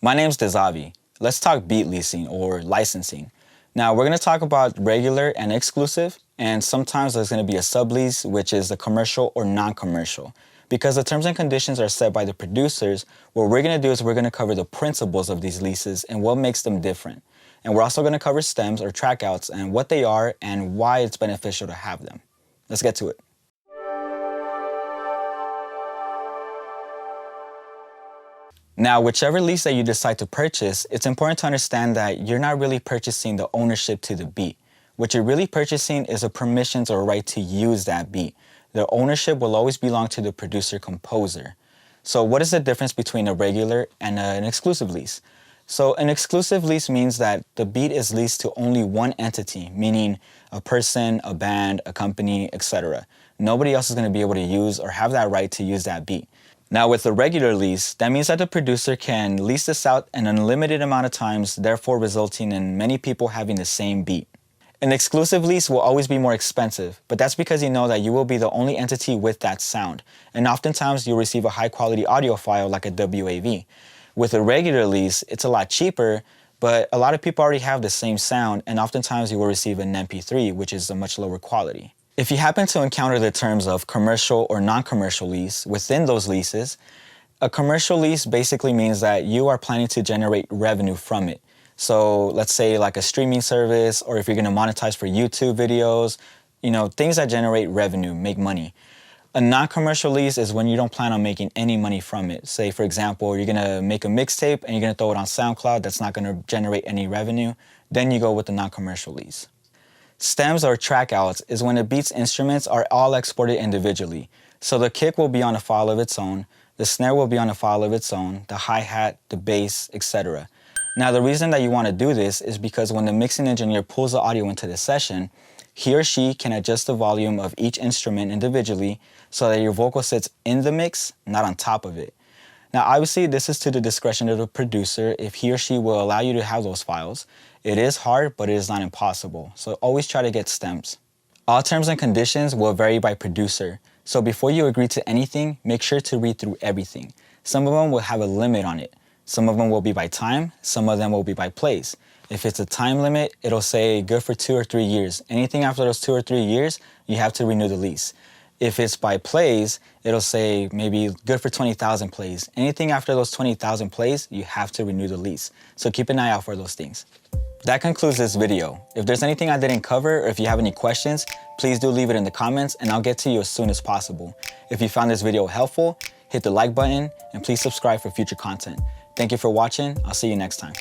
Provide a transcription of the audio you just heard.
My name's Dezavi. Let's talk beat leasing or licensing. Now we're going to talk about regular and exclusive, and sometimes there's going to be a sublease, which is the commercial or non-commercial. Because the terms and conditions are set by the producers, what we're going to do is we're going to cover the principles of these leases and what makes them different. And we're also going to cover stems or trackouts and what they are and why it's beneficial to have them. Let's get to it. Now, whichever lease that you decide to purchase, it's important to understand that you're not really purchasing the ownership to the beat. What you're really purchasing is a permissions or right to use that beat. The ownership will always belong to the producer-composer. So what is the difference between a regular and an exclusive lease? So an exclusive lease means that the beat is leased to only one entity, meaning a person, a band, a company, etc. Nobody else is going to be able to use or have that right to use that beat. Now with a regular lease, that means that the producer can lease this out an unlimited amount of times, therefore resulting in many people having the same beat. An exclusive lease will always be more expensive, but that's because you know that you will be the only entity with that sound. And oftentimes you'll receive a high quality audio file like a WAV. With a regular lease, it's a lot cheaper, but a lot of people already have the same sound, and oftentimes you will receive an MP3, which is a much lower quality. If you happen to encounter the terms of commercial or non-commercial lease within those leases, a commercial lease basically means that you are planning to generate revenue from it. So let's say like a streaming service, or if you're going to monetize for YouTube videos, things that generate revenue, make money. A non-commercial lease is when you don't plan on making any money from it. Say, for example, you're going to make a mixtape and you're going to throw it on SoundCloud that's not going to generate any revenue. Then you go with the non-commercial lease. Stems or trackouts is when the beat's instruments are all exported individually. So the kick will be on a file of its own, the snare will be on a file of its own, the hi-hat, the bass, etc. Now the reason that you want to do this is because when the mixing engineer pulls the audio into the session, he or she can adjust the volume of each instrument individually so that your vocal sits in the mix, not on top of it. Now obviously this is to the discretion of the producer if he or she will allow you to have those files. It is hard, but it is not impossible, so always try to get stems. All terms and conditions will vary by producer, so before you agree to anything, make sure to read through everything. Some of them will have a limit on it. Some of them will be by time, some of them will be by plays. If it's a time limit, it'll say good for 2 or 3 years. Anything after those 2 or 3 years, you have to renew the lease. If it's by plays, it'll say maybe good for 20,000 plays. Anything after those 20,000 plays, you have to renew the lease. So keep an eye out for those things. That concludes this video. If there's anything I didn't cover or if you have any questions, please do leave it in the comments and I'll get to you as soon as possible. If you found this video helpful, hit the like button and please subscribe for future content. Thank you for watching. I'll see you next time.